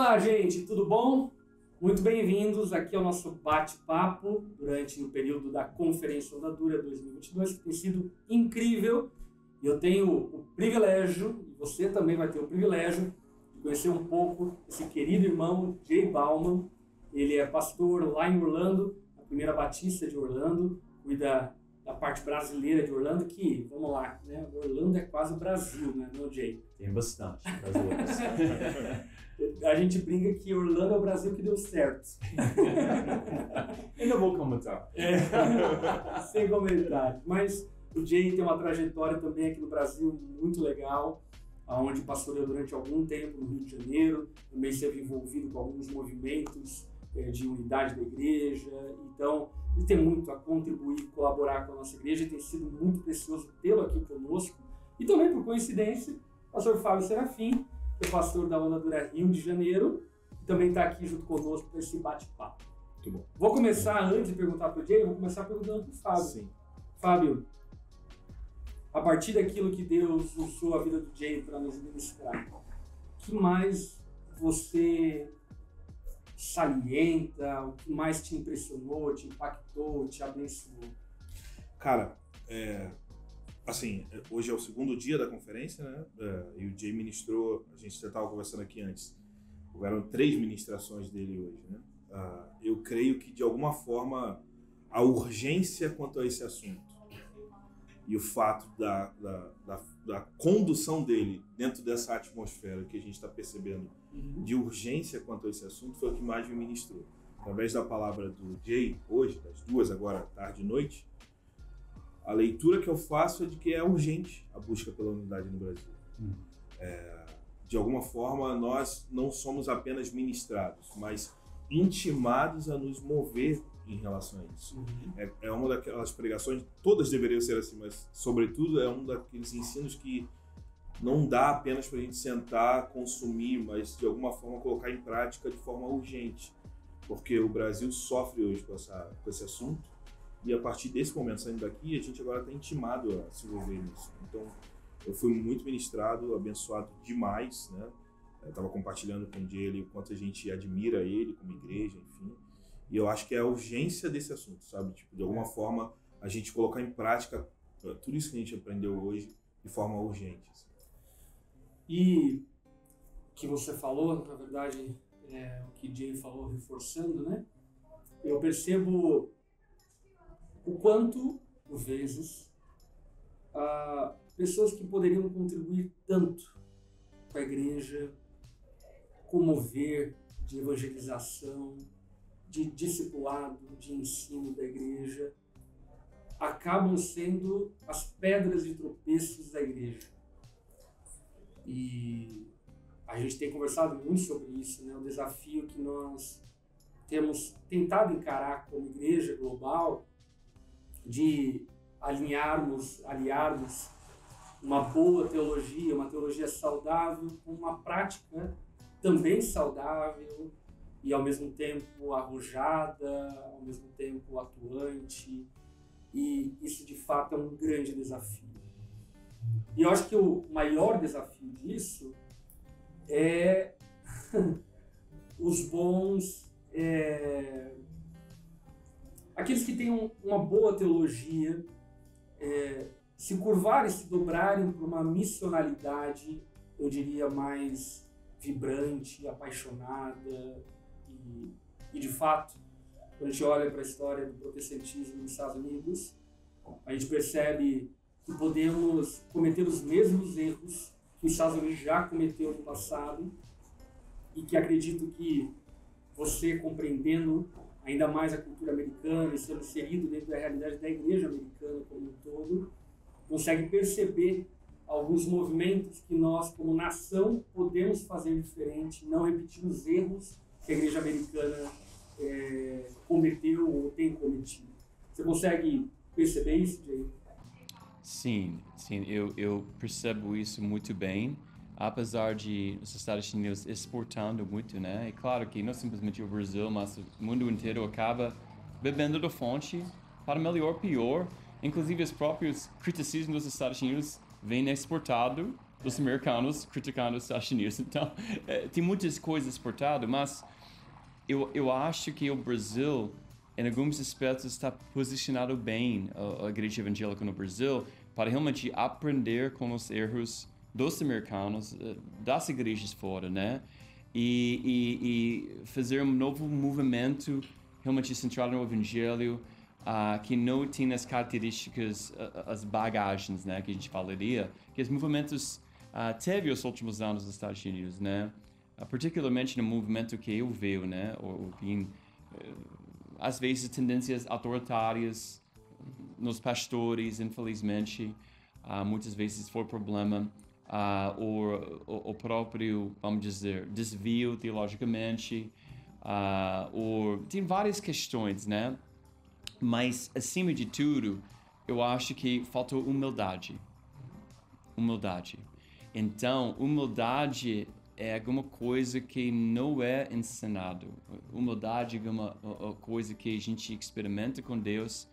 Olá, gente, tudo bom? Muito bem-vindos aqui ao nosso bate-papo durante o período da Conferência Onda Dura 2022, que tem sido incrível. E eu tenho o privilégio, e você também vai ter o privilégio, de conhecer um pouco esse querido irmão, Jay Bauman. Ele é pastor lá em Orlando, a Primeira Batista de Orlando, cuida da parte brasileira de Orlando, que, vamos lá, né? Orlando é quase o Brasil, né, não, Jay? Tem bastante brasileiros. A gente brinca que Orlando é o Brasil que deu certo. Ainda vou comentar. Sem comentário. Mas o Jay tem uma trajetória também aqui no Brasil muito legal, onde pastoreou durante algum tempo no Rio de Janeiro, também esteve envolvido com alguns movimentos de unidade da igreja. Então, ele tem muito a contribuir, colaborar com a nossa igreja, e tem sido muito precioso tê-lo aqui conosco. E também, por coincidência, o pastor Fábio Serafim, que é pastor da Onda Dura Rio de Janeiro, e também está aqui junto conosco para esse bate-papo. Muito bom. Vou começar, antes de perguntar para o Jay, vou começar perguntando para o Fábio. Sim. Fábio, a partir daquilo que Deus usou a vida do Jay para nos ministrar, o que mais você salienta, o que mais te impressionou, te impactou, te abençoou? Cara, assim, hoje é o segundo dia da conferência, né? E o Jay ministrou, a gente já estava conversando aqui antes, houveram 3 ministrações dele hoje, né? Eu creio que, de alguma forma, a urgência quanto a esse assunto e o fato da condução dele dentro dessa atmosfera que a gente está percebendo de urgência quanto a esse assunto foi o que mais me ministrou. Através da palavra do Jay, hoje, das 2 agora, tarde e noite, a leitura que eu faço é de que é urgente a busca pela unidade no Brasil. De alguma forma, nós não somos apenas ministrados, mas intimados a nos mover em relação a isso. É uma daquelas pregações, todas deveriam ser assim, mas sobretudo é um daqueles ensinos que não dá apenas para a gente sentar, consumir, mas de alguma forma colocar em prática de forma urgente, porque o Brasil sofre hoje com esse assunto, e a partir desse momento, saindo daqui, a gente agora está intimado a se envolver nisso. Então, eu fui muito ministrado, abençoado demais, né? Eu estava compartilhando com ele o quanto a gente admira ele como igreja, enfim. E eu acho que é a urgência desse assunto, sabe? Tipo, de alguma forma, a gente colocar em prática tudo isso que a gente aprendeu hoje de forma urgente. Assim. E o que você falou, na verdade, o que Jay falou, reforçando, né? Eu percebo o quanto, por vezes, pessoas que poderiam contribuir tanto para a igreja, comover de evangelização, de discipulado, de ensino da igreja, acabam sendo as pedras de tropeços da igreja. E a gente tem conversado muito sobre isso, né? O desafio que nós temos tentado encarar como igreja global, de aliarmos uma boa teologia, uma teologia saudável, com uma prática também saudável e ao mesmo tempo arrojada, ao mesmo tempo atuante. E isso de fato é um grande desafio. E eu acho que o maior desafio disso é os bons, aqueles que têm uma boa teologia, se curvarem, se dobrarem para uma missionalidade, eu diria, mais vibrante, apaixonada. E de fato, quando a gente olha para a história do protestantismo nos Estados Unidos, a gente percebe que podemos cometer os mesmos erros que os Estados Unidos já cometeu no passado, e que acredito que você, compreendendo ainda mais a cultura americana e sendo inserido dentro da realidade da igreja americana como um todo, consegue perceber alguns movimentos que nós, como nação, podemos fazer diferente, não repetir os erros que a igreja americana cometeu ou tem cometido. Você consegue perceber isso, Jay? Sim, eu percebo isso muito bem, apesar de os Estados Unidos exportando muito, né? É claro que não simplesmente o Brasil, mas o mundo inteiro acaba bebendo da fonte, para melhor ou pior. Inclusive, os próprios criticismos dos Estados Unidos vêm exportado dos americanos criticando os Estados Unidos. Então, tem muitas coisas exportadas, mas eu acho que o Brasil, em alguns aspectos, está posicionado bem, a igreja evangélica no Brasil, para realmente aprender com os erros dos americanos, das igrejas fora, né? E fazer um novo movimento realmente centrado no evangelho, que não tem as características, as bagagens, né, que a gente falaria, que os movimentos teve nos últimos anos nos Estados Unidos, né? Particularmente no movimento que eu vejo, né? Às vezes tendências autoritárias nos pastores, infelizmente, muitas vezes foi problema, ou o próprio, vamos dizer, desvio teologicamente, ou tem várias questões, né? Mas, acima de tudo, eu acho que faltou humildade. Então, humildade é alguma coisa que não é ensinado. Humildade é uma coisa que a gente experimenta com Deus,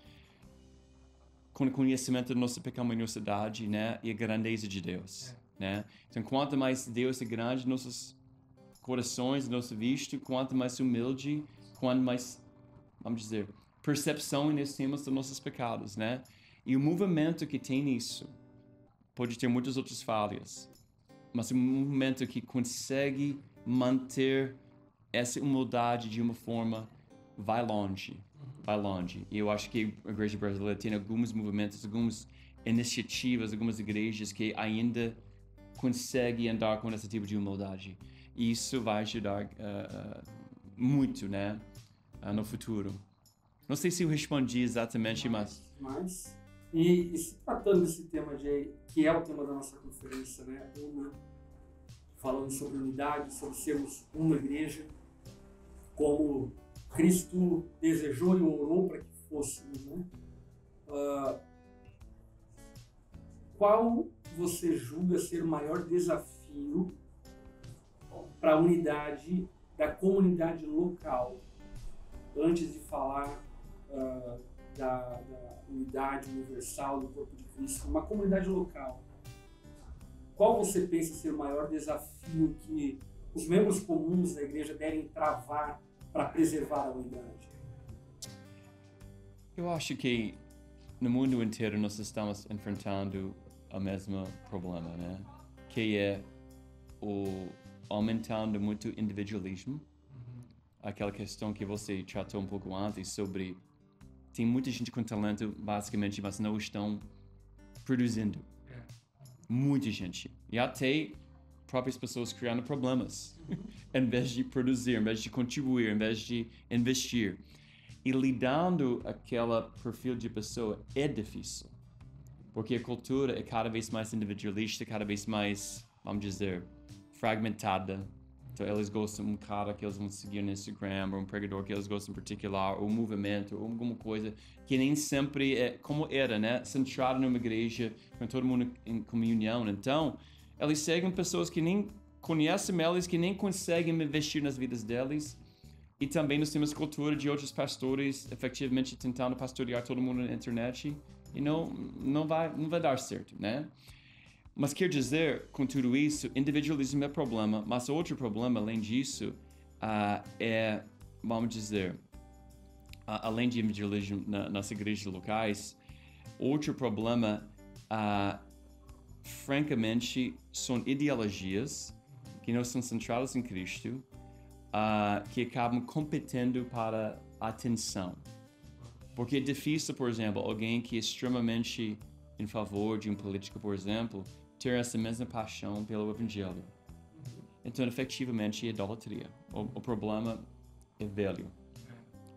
com o conhecimento da nossa pecaminosidade, né? E a grandeza de Deus, né? Então, quanto mais Deus é grande em nossos corações, nosso visto, quanto mais humilde, quanto mais, vamos dizer, percepção nós temos dos nossos pecados, né? E o movimento que tem isso pode ter muitas outras falhas, mas um movimento que consegue manter essa humildade de uma forma vai longe. E eu acho que a igreja brasileira tem alguns movimentos, algumas iniciativas, algumas igrejas que ainda conseguem andar com esse tipo de humildade. E isso vai ajudar muito, né, no futuro. Não sei se eu respondi exatamente, mas... E se tratando desse tema, que é o tema da nossa conferência, né? Falando sobre unidade, sobre sermos uma igreja, como Cristo desejou e orou para que fôssemos, né? Qual você julga ser o maior desafio para a unidade da comunidade local, antes de falar da unidade universal do corpo de Cristo, uma comunidade local? Qual você pensa ser o maior desafio que os membros comuns da igreja devem travar para preservar a unidade? Eu acho que no mundo inteiro nós estamos enfrentando o mesmo problema, né? Que é o aumentando muito individualismo. Aquela questão que você tratou um pouco antes sobre tem muita gente com talento, basicamente, mas não estão produzindo. Muita gente. E até próprias pessoas criando problemas, em vez de produzir, em vez de contribuir, em vez de investir. E lidando aquele perfil de pessoa é difícil. Porque a cultura é cada vez mais individualista, cada vez mais, vamos dizer, fragmentada. Então, eles gostam de um cara que eles vão seguir no Instagram, ou um pregador que eles gostam em particular, ou um movimento, ou alguma coisa que nem sempre é como era, né? Centrado numa igreja, com todo mundo em comunhão. Então, eles seguem pessoas que nem conhecem eles, que nem conseguem investir nas vidas deles. E também nós temos cultura de outros pastores, efetivamente, tentando pastorear todo mundo na internet. E não vai dar certo, né? Mas quer dizer, com tudo isso, individualismo é problema, mas outro problema, além disso, é, vamos dizer, além de individualismo nas igrejas locais, outro problema, francamente, são ideologias que não são centradas em Cristo, que acabam competindo para a atenção. Porque é difícil, por exemplo, alguém que é extremamente em favor de um político, por exemplo, ter essa mesma paixão pelo evangelho. Então, efetivamente, é idolatria. O problema é velho.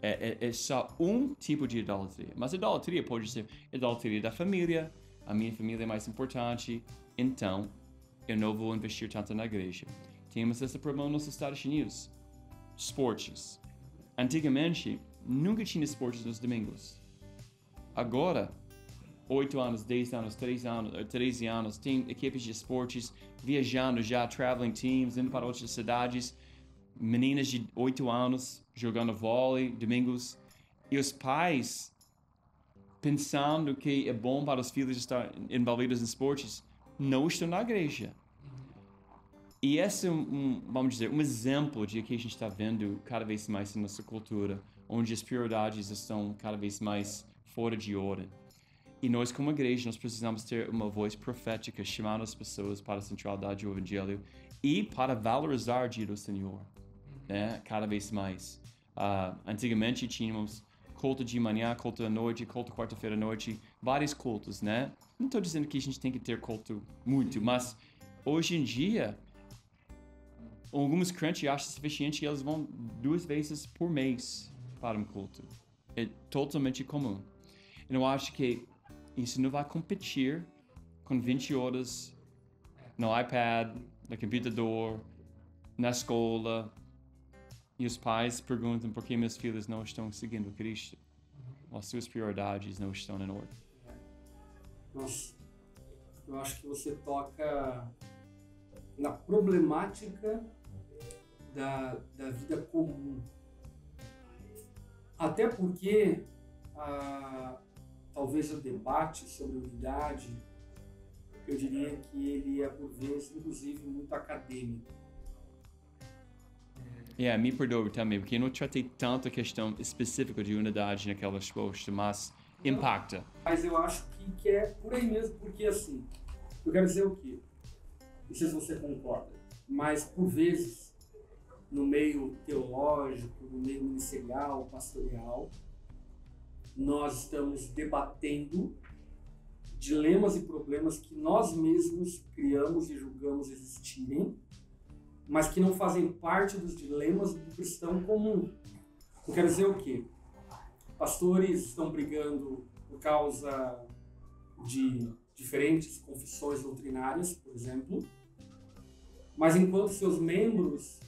É só um tipo de idolatria. Mas idolatria pode ser idolatria da família. A minha família é mais importante, então eu não vou investir tanto na igreja. Temos esse problema nos Estados Unidos. Esportes. Antigamente, nunca tinha esportes nos domingos. Agora, 8 anos, 10 anos, 13 anos, tem equipes de esportes viajando já, traveling teams, indo para outras cidades, meninas de 8 anos jogando vôlei, domingos, e os pais pensando que é bom para os filhos estar envolvidos em esportes, não estão na igreja. E esse é vamos dizer, um exemplo de que a gente está vendo cada vez mais na nossa cultura, onde as prioridades estão cada vez mais fora de ordem. E nós, como igreja, nós precisamos ter uma voz profética, chamando as pessoas para a centralidade do Evangelho e para valorizar o dia do Senhor, né? Cada vez mais. Antigamente tínhamos culto de manhã, culto à noite, culto quarta-feira à noite, vários cultos, né? Não estou dizendo que a gente tem que ter culto muito, mas hoje em dia, alguns crentes acham suficiente e eles vão 2 vezes por mês para um culto. É totalmente comum. Eu acho que isso não vai competir com 20 horas no iPad, no computador, na escola. E os pais perguntam por que meus filhos não estão seguindo Cristo. As suas prioridades não estão em ordem. Nossa, eu acho que você toca na problemática da vida comum. Até porque talvez o debate sobre unidade, eu diria que ele é por vezes, inclusive, muito acadêmico. Me perdoe também, porque eu não tratei tanto a questão específica de unidade naquela resposta, mas impacta. Mas eu acho que é por aí mesmo, porque assim, eu quero dizer o quê? Não sei se você concorda, mas por vezes, no meio teológico, no meio ministerial, pastoral, nós estamos debatendo dilemas e problemas que nós mesmos criamos e julgamos existirem, mas que não fazem parte dos dilemas do cristão comum. Eu quero dizer o quê? Pastores estão brigando por causa de diferentes confissões doutrinárias, por exemplo, mas enquanto seus membros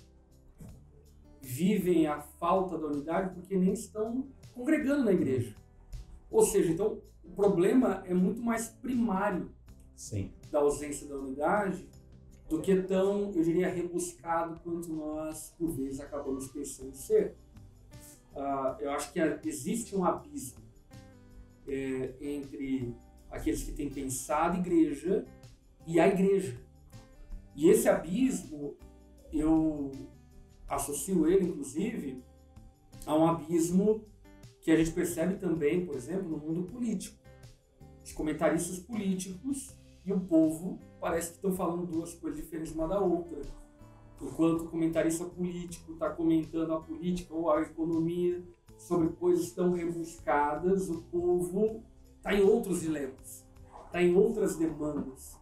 vivem a falta da unidade porque nem estão congregando na igreja. Ou seja, então, o problema é muito mais primário da ausência da unidade do que tão, eu diria, rebuscado quanto nós, por vezes, acabamos pensando ser. Eu acho que existe um abismo entre aqueles que têm pensado igreja e a igreja. E esse abismo, eu associo ele, inclusive, a um abismo que a gente percebe também, por exemplo, no mundo político. Os comentaristas políticos e o povo parece que estão falando 2 coisas diferentes uma da outra. Enquanto o comentarista político está comentando a política ou a economia sobre coisas tão rebuscadas, o povo está em outros dilemas, está em outras demandas.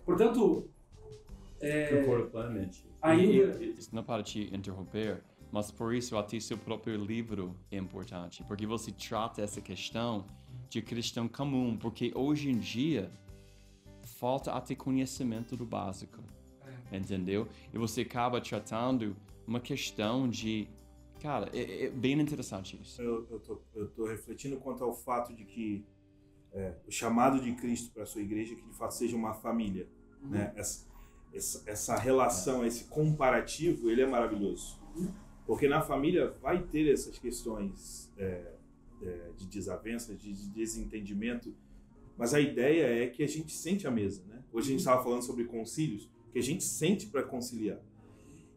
Portanto, concordo plenamente. Ainda... Não para te interromper, mas por isso até seu próprio livro é importante, porque você trata essa questão de cristão comum, porque hoje em dia falta até conhecimento do básico, entendeu? E você acaba tratando uma questão de... Cara, é bem interessante isso. Eu tô refletindo quanto ao fato de que o chamado de Cristo para a sua igreja é que de fato seja uma família, né? Essa relação, esse comparativo, ele é maravilhoso. Porque na família vai ter essas questões de desavenças, de desentendimento, mas a ideia é que a gente sente a mesa, né? Hoje a gente estava falando sobre concílios, que a gente sente para conciliar.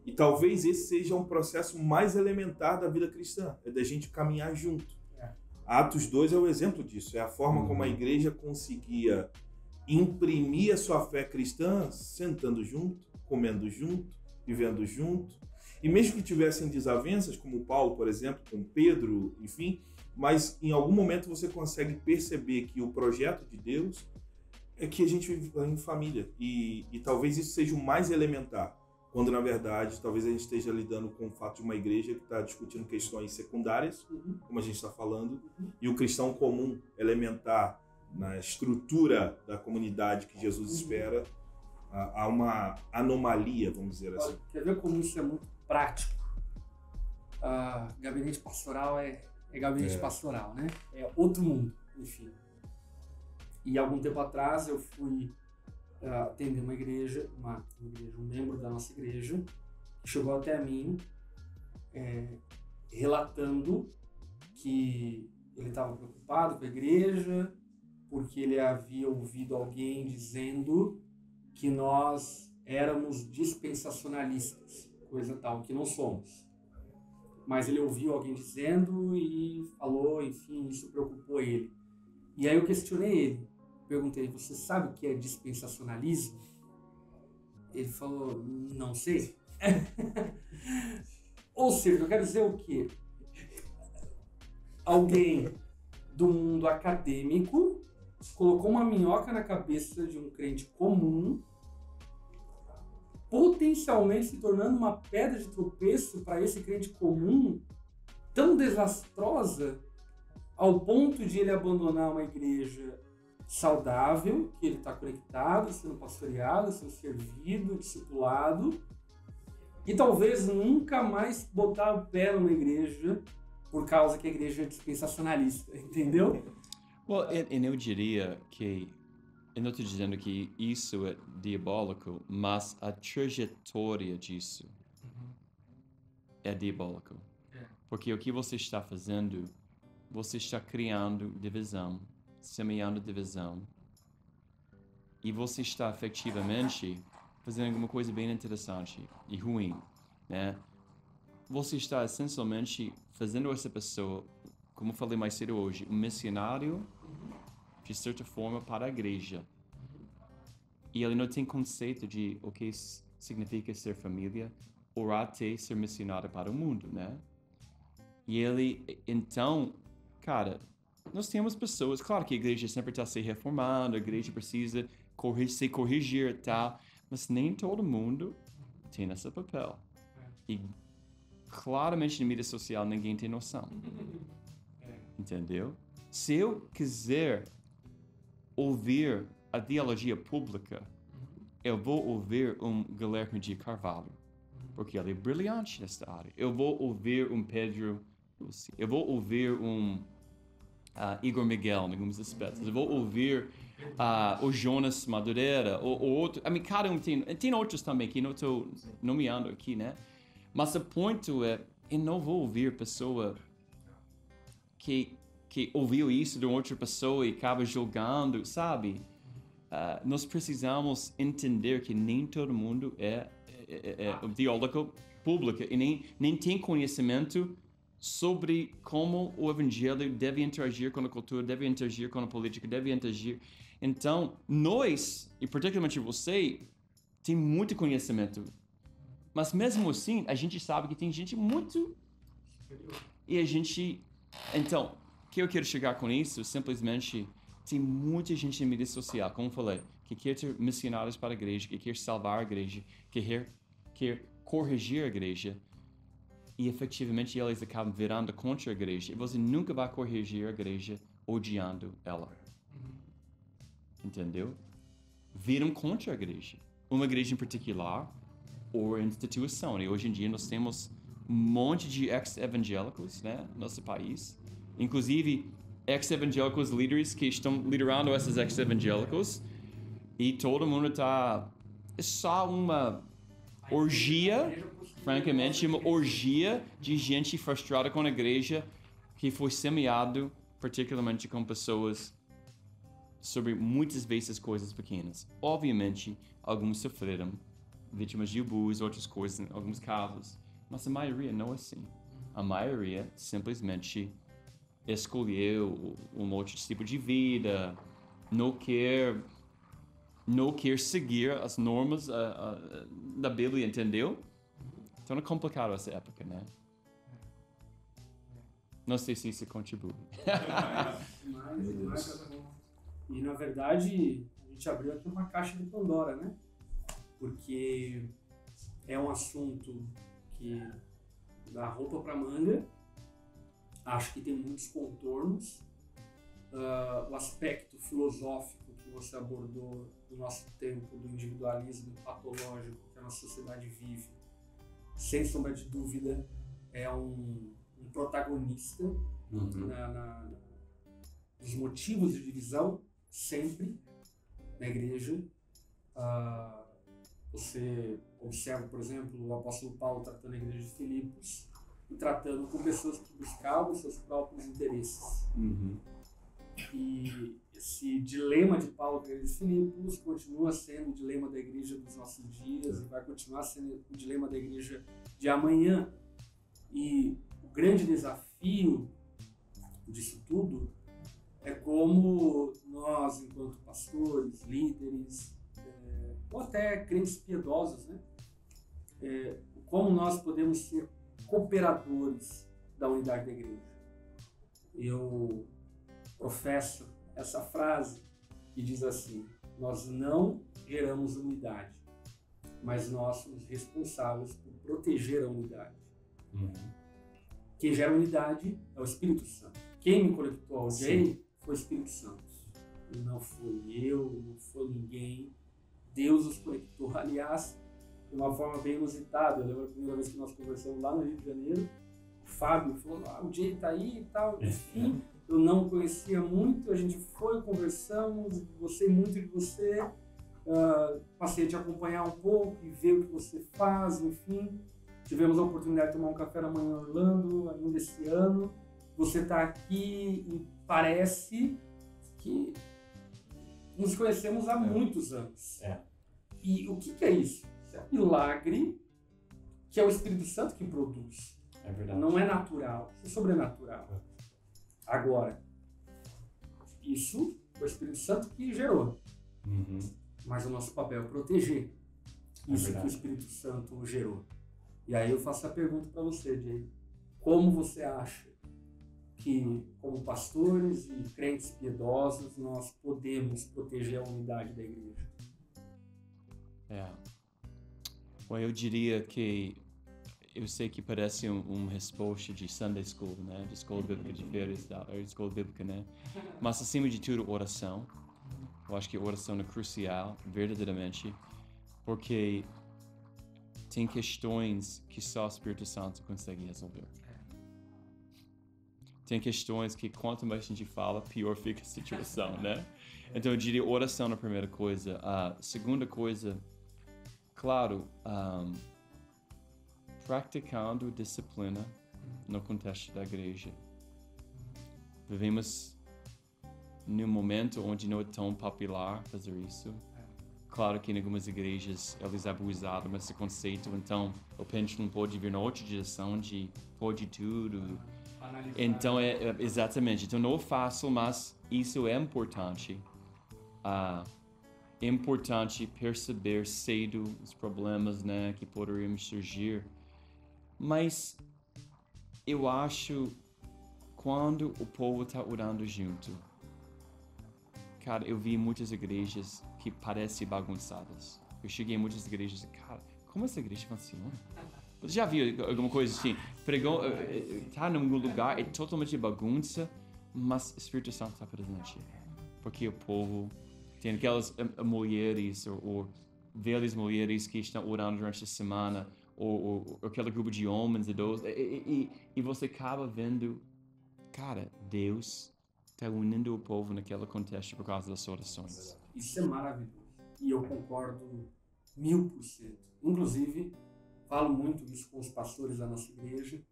E talvez esse seja um processo mais elementar da vida cristã, é da gente caminhar junto. Atos 2 é o exemplo disso, é a forma como a igreja conseguia imprimir a sua fé cristã sentando junto, comendo junto, vivendo junto. E mesmo que tivessem desavenças, como Paulo, por exemplo, com Pedro, enfim, mas em algum momento você consegue perceber que o projeto de Deus é que a gente vive em família. E talvez isso seja o mais elementar, quando na verdade talvez a gente esteja lidando com o fato de uma igreja que está discutindo questões secundárias, como a gente está falando, e o cristão comum, elementar, na estrutura da comunidade que Jesus espera, há uma anomalia, vamos dizer assim. Quer ver como isso é muito prático? Gabinete pastoral é gabinete pastoral, né? É outro mundo, enfim. E algum tempo atrás eu fui atender uma igreja, um membro da nossa igreja, que chegou até mim relatando que ele estava preocupado com a igreja, porque ele havia ouvido alguém dizendo que nós éramos dispensacionalistas, coisa tal, que não somos. Mas ele ouviu alguém dizendo e falou, enfim, isso preocupou ele. E aí eu questionei ele, perguntei, você sabe o que é dispensacionalismo? Ele falou, não sei. Ou seja, eu quero dizer o quê? Alguém do mundo acadêmico colocou uma minhoca na cabeça de um crente comum, potencialmente se tornando uma pedra de tropeço para esse crente comum, tão desastrosa ao ponto de ele abandonar uma igreja saudável, que ele está conectado, sendo pastoreado, sendo servido, discipulado, e talvez nunca mais botar o pé numa igreja por causa que a igreja é dispensacionalista, entendeu? Well, eu diria que, eu não estou dizendo que isso é diabólico, mas a trajetória disso é diabólico. Porque o que você está fazendo, você está criando divisão, semeando divisão, e você está efetivamente fazendo alguma coisa bem interessante e ruim, né? Você está essencialmente fazendo essa pessoa, como eu falei mais cedo hoje, um missionário, de certa forma, para a igreja. E ele não tem conceito de o que significa ser família, ou até ser missionário para o mundo, né? E ele, então, cara, nós temos pessoas, claro que a igreja sempre está se reformando, a igreja precisa se corrigir e tal, mas nem todo mundo tem esse papel. E claramente na mídia social ninguém tem noção. Entendeu? Se eu quiser ouvir a teologia pública, eu vou ouvir um Guilherme de Carvalho, porque ele é brilhante nesta área. Eu vou ouvir um Pedro, eu vou ouvir um Igor Miguel, em alguns aspectos. Eu vou ouvir o Jonas Madureira, ou outro. Cada um tem outros também, que não estou nomeando aqui, né? Mas o ponto é, eu não vou ouvir pessoa que ouviu isso de outra pessoa e acaba julgando, sabe? Nós precisamos entender que nem todo mundo é teólogo público e nem tem conhecimento sobre como o evangelho deve interagir com a cultura, deve interagir com a política, deve interagir. Então, nós, e particularmente você, tem muito conhecimento. Mas mesmo assim, a gente sabe que tem gente muito... E a gente... Então, o que eu quero chegar com isso, simplesmente, tem muita gente na mídia social, como eu falei, que quer ter missionários para a igreja, que quer salvar a igreja, que quer corrigir a igreja, e efetivamente eles acabam virando contra a igreja. E você nunca vai corrigir a igreja odiando ela. Entendeu? Viram contra a igreja. Uma igreja em particular, ou a instituição. E hoje em dia nós temos um monte de ex-evangélicos, né, no nosso país. Inclusive, ex-evangélicos líderes que estão liderando esses ex-evangélicos. E todo mundo está... É só uma orgia, francamente, uma orgia de gente frustrada com a igreja que foi semeado, particularmente com pessoas sobre muitas vezes coisas pequenas. Obviamente, alguns sofreram, vítimas de abuso, outras coisas, em alguns casos. Mas a maioria não é assim. A maioria simplesmente escolheu um outro tipo de vida, não quer seguir as normas da Bíblia, entendeu? Então é complicado essa época, né? Não sei se isso contribui. E na verdade, a gente abriu aqui uma caixa de Pandora, né? Porque é um assunto que dá roupa para manga, acho que tem muitos contornos. O aspecto filosófico que você abordou do nosso tempo, do individualismo patológico que a nossa sociedade vive, sem sombra de dúvida, é um protagonista dos motivos de divisão, sempre, na igreja. Você observa, por exemplo, o apóstolo Paulo tratando a igreja de Filipos e tratando com pessoas que buscavam seus próprios interesses. E esse dilema de Paulo para os Filipos continua sendo o dilema da igreja dos nossos dias e vai continuar sendo o dilema da igreja de amanhã. E o grande desafio disso tudo é como nós, enquanto pastores, líderes, ou até crentes piedosos, né? Como nós podemos ser cooperadores da unidade da igreja. Eu professo essa frase que diz assim: nós não geramos unidade, mas nós somos responsáveis por proteger a unidade. Quem gera unidade é o Espírito Santo. Quem me conectou ao Jay foi o Espírito Santo. Não fui eu, não foi ninguém. Deus os conectou. Aliás, de uma forma bem inusitada. Eu lembro a primeira vez que nós conversamos lá no Rio de Janeiro, o Fábio falou: o Jay tá aí e tal. Enfim, eu não conhecia muito, a gente foi, conversamos, gostei muito de você, passei a te acompanhar um pouco e ver o que você faz, enfim. Tivemos a oportunidade de tomar um café da manhã em Orlando, ainda esse ano. Você está aqui e parece que nos conhecemos há muitos anos. E o que é isso? Isso é um milagre que é o Espírito Santo que produz. É verdade. Não é natural, isso é sobrenatural. Agora, isso foi o Espírito Santo que gerou. Mas o nosso papel é proteger isso que o Espírito Santo gerou. E aí eu faço a pergunta para você, Jay. Como você acha que, como pastores e crentes piedosos, nós podemos proteger a unidade da igreja? Bom, eu diria que eu sei que parece uma resposta de Sunday School, né? De escola bíblica de férias, escola bíblica, né? Mas acima de tudo, oração. Eu acho que a oração é crucial, verdadeiramente, porque tem questões que só o Espírito Santo consegue resolver. Tem questões que quanto mais a gente fala, pior fica a situação, né? Então eu diria oração na primeira coisa. A segunda coisa, claro, praticando disciplina no contexto da igreja. Vivemos num momento onde não é tão popular fazer isso. Claro que em algumas igrejas eles abusaram desse conceito, então o pêndulo pode vir na outra direção de pode tudo. Então, exatamente. Então, não é fácil, mas isso é importante. É importante perceber cedo os problemas, né, que poderiam surgir. Mas eu acho quando o povo está orando junto, cara, eu vi muitas igrejas que parecem bagunçadas. Eu cheguei em muitas igrejas e, cara, como essa igreja funciona? Você já viu alguma coisa assim? Pregou, tá num lugar, é totalmente bagunça, mas o Espírito Santo está presente. Porque o povo tem aquelas mulheres ou velhas mulheres que estão orando durante a semana, ou aquele grupo de homens, e você acaba vendo, cara, Deus está unindo o povo naquele contexto por causa das orações. Isso é maravilhoso. E eu concordo 1000%. Inclusive, falo muito isso com os pastores da nossa igreja,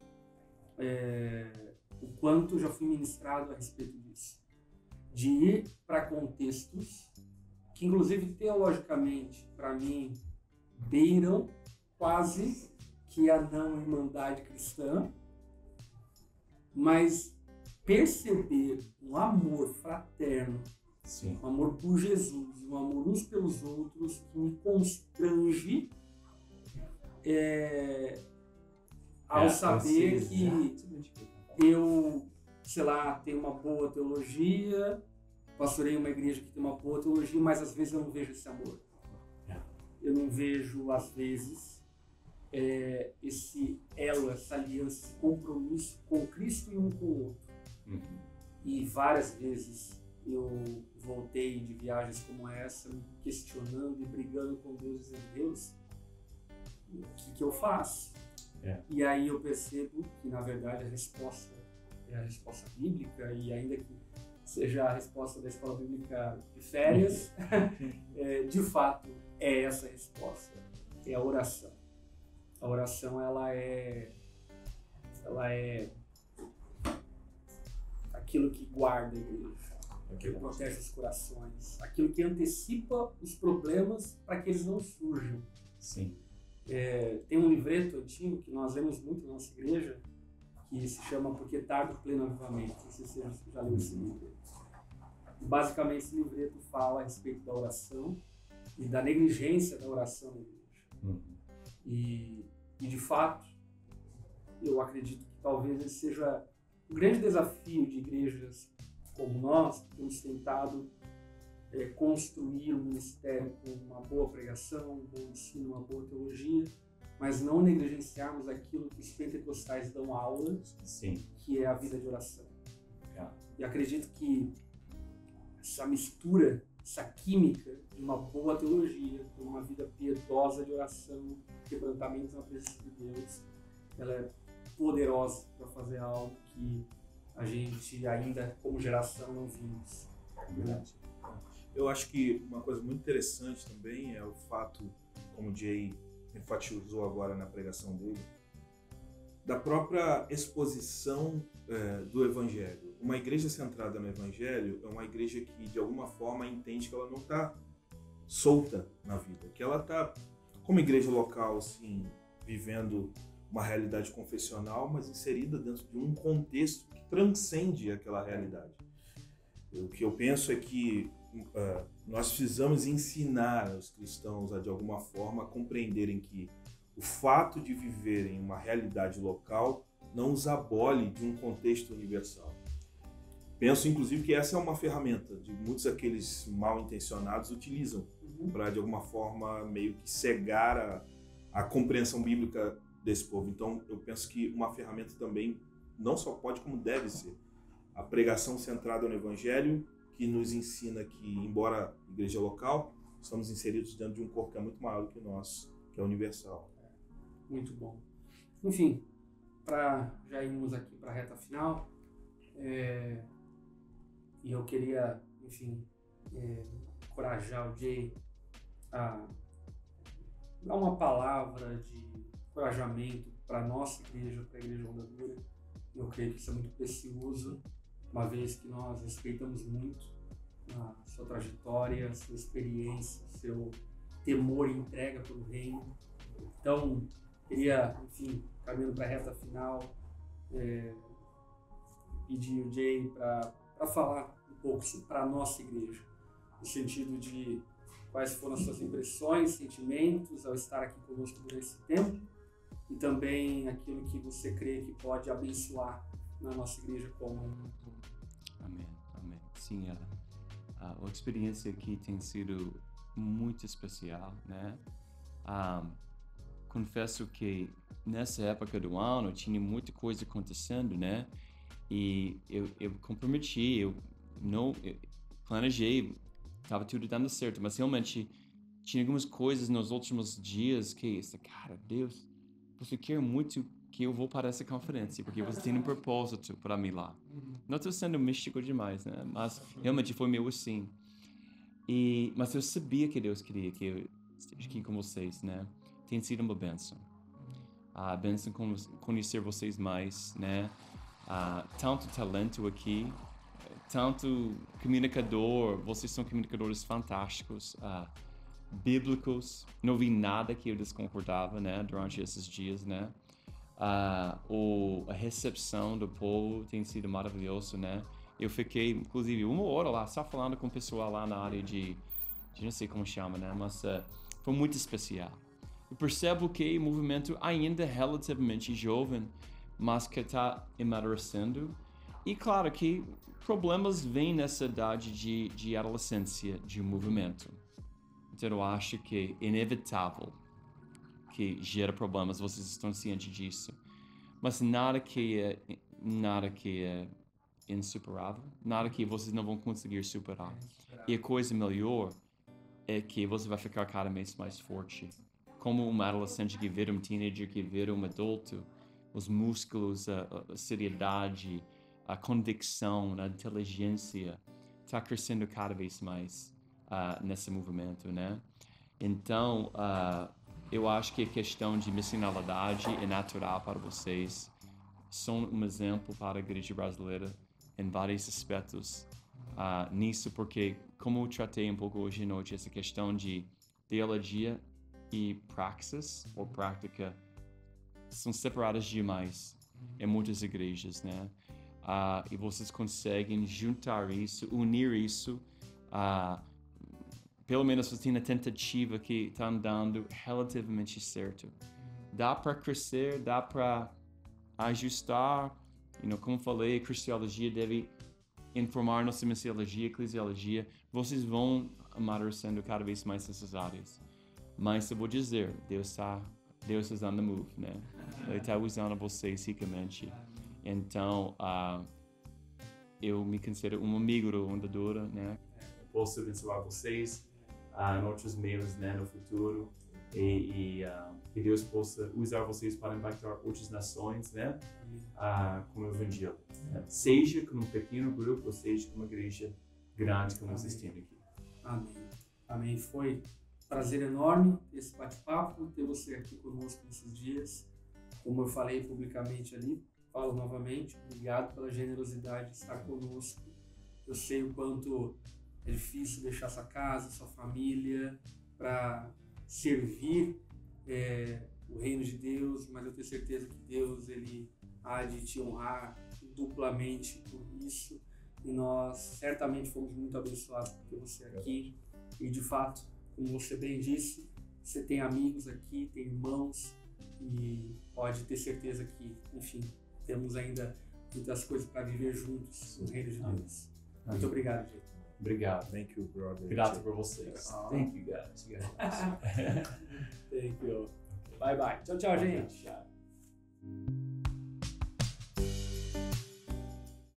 o quanto já fui ministrado a respeito disso. De ir para contextos que, inclusive, teologicamente, para mim, beiram quase que a não-irmandade cristã, mas perceber um amor fraterno, um amor por Jesus, um amor uns pelos outros que me constrange ao saber que eu, sei lá, tenho uma boa teologia, pastorei uma igreja que tem uma boa teologia, mas às vezes eu não vejo esse amor. Eu não vejo, às vezes, esse elo, essa aliança, esse compromisso com Cristo e um com o outro. E várias vezes eu voltei de viagens como essa, me questionando e brigando com Deus, dizendo: Deus, o que eu faço? E aí eu percebo que, na verdade, a resposta é a resposta bíblica, e ainda que seja a resposta da escola bíblica de férias, de fato é essa resposta, é a oração. A oração, ela é aquilo que guarda a igreja. aquilo que protege os corações, aquilo que antecipa os problemas para que eles não surjam. Sim. Tem um livreto antigo que nós lemos muito na nossa igreja, que se chama Porque Tarde o Pleno Avivamento. Não sei se você já leu esse livro. E basicamente esse livreto fala a respeito da oração e da negligência da oração na igreja. E de fato, eu acredito que talvez esse seja um grande desafio de igrejas como nós, que temos tentado construir um ministério com uma boa pregação, um bom ensino, uma boa teologia, mas não negligenciarmos aquilo que os pentecostais dão aula, Sim. que é a vida de oração. É. E acredito que essa mistura, essa química de uma boa teologia, de uma vida piedosa de oração, quebrantamento na presença de Deus, ela é poderosa para fazer algo que a gente ainda, como geração, não vimos. Verdade. Eu acho que uma coisa muito interessante também é o fato, como o Jay enfatizou agora na pregação dele, da própria exposição do Evangelho. Uma igreja centrada no Evangelho é uma igreja que, de alguma forma, entende que ela não está solta na vida, que ela está, como igreja local, assim, vivendo uma realidade confessional, mas inserida dentro de um contexto que transcende aquela realidade. O que eu penso é que nós precisamos ensinar os cristãos a, de alguma forma, compreenderem que o fato de viverem uma realidade local não os abole de um contexto universal. Penso, inclusive, que essa é uma ferramenta de muitos daqueles mal intencionados utilizam para, de alguma forma, meio que cegar a compreensão bíblica desse povo. Então, eu penso que uma ferramenta também não só pode, como deve ser. A pregação centrada no Evangelho, que nos ensina que, embora igreja local, estamos inseridos dentro de um corpo que é muito maior do que o nosso, que é universal. Muito bom. Enfim, já irmos aqui para a reta final, e eu queria, enfim, encorajar o Jay a dar uma palavra de encorajamento para a nossa igreja, para a Igreja Onda Dura. Eu creio que isso é muito precioso, uma vez que nós respeitamos muito a sua trajetória, a sua experiência, o seu temor e entrega pelo reino. Então, queria, enfim, caminhando para a reta final, pedir o Jay para falar um pouco para a nossa igreja, no sentido de quais foram as suas impressões, sentimentos ao estar aqui conosco durante esse tempo, e também aquilo que você crê que pode abençoar na nossa igreja como um todo. Amém, amém. Sim, a experiência aqui tem sido muito especial, né? Confesso que nessa época do ano tinha muita coisa acontecendo, né? E eu comprometi, eu planejei, estava tudo dando certo, mas realmente tinha algumas coisas nos últimos dias que, cara, Deus, você quer muito que eu vou para essa conferência, porque você tem um propósito para mim lá. Não estou sendo místico demais, né? Mas realmente foi meu assim. Mas eu sabia que Deus queria que eu estivesse aqui com vocês, né? Tem sido uma bênção. A bênção conhecer vocês mais, né? Tanto talento aqui, tanto comunicador, vocês são comunicadores fantásticos, bíblicos. Não vi nada que eu desconcordava, né? Durante esses dias, né? A recepção do povo tem sido maravilhoso, né? Eu fiquei, inclusive, 1 hora lá, só falando com o pessoal lá na área de não sei como chama, né? Mas foi muito especial. Eu percebo que o movimento ainda é relativamente jovem, mas que está amadurecendo. E claro que problemas vêm nessa idade de adolescência de movimento. Então eu acho que é inevitável que gera problemas, vocês estão cientes disso. Mas nada que é insuperável, nada que vocês não vão conseguir superar. E a coisa melhor é que você vai ficar cada vez mais forte. Como um adolescente que vira um teenager, que vira um adulto, os músculos, a seriedade, a convicção, a inteligência, está crescendo cada vez mais nesse movimento, né? Então, eu acho que a questão de missionalidade é natural para vocês. São um exemplo para a igreja brasileira em vários aspectos. nisso, porque como eu tratei um pouco hoje à noite, essa questão de teologia e praxis, ou prática, são separadas demais em muitas igrejas, né? E vocês conseguem juntar isso, unir isso, pelo menos você tem a tentativa que está andando relativamente certo. Dá para crescer, dá para ajustar, como falei, a cristologia deve informar nossa missiologia, eclesiologia, vocês vão amadurecendo cada vez mais nessas áreas. Mas eu vou dizer, Deus está on the move, né? Ele está usando vocês ricamente. Então, eu me considero um amigo do Ondadura, né? Posso abençoar vocês em outros meios, né, no futuro. E que Deus possa usar vocês para impactar outras nações, né? Com o Evangelho. Seja com um pequeno grupo, ou seja com uma igreja grande como vocês têm aqui. Amém. Amém. Foi um prazer enorme esse bate-papo, ter você aqui conosco nesses dias. Como eu falei publicamente ali, falo novamente, obrigado pela generosidade de estar conosco. Eu sei o quanto é difícil deixar sua casa, sua família, para servir o reino de Deus, mas eu tenho certeza que Deus ele há de te honrar duplamente por isso. E nós certamente fomos muito abençoados por ter você aqui. E de fato, como você bem disse, você tem amigos aqui, tem irmãos, e pode ter certeza que, enfim, temos ainda muitas coisas para viver juntos no reino de Deus. Muito obrigado, gente. Obrigado. Thank you, brother. Grato por vocês. Thank you, guys. Thank you. Bye, bye. Tchau, tchau, gente. Tchau.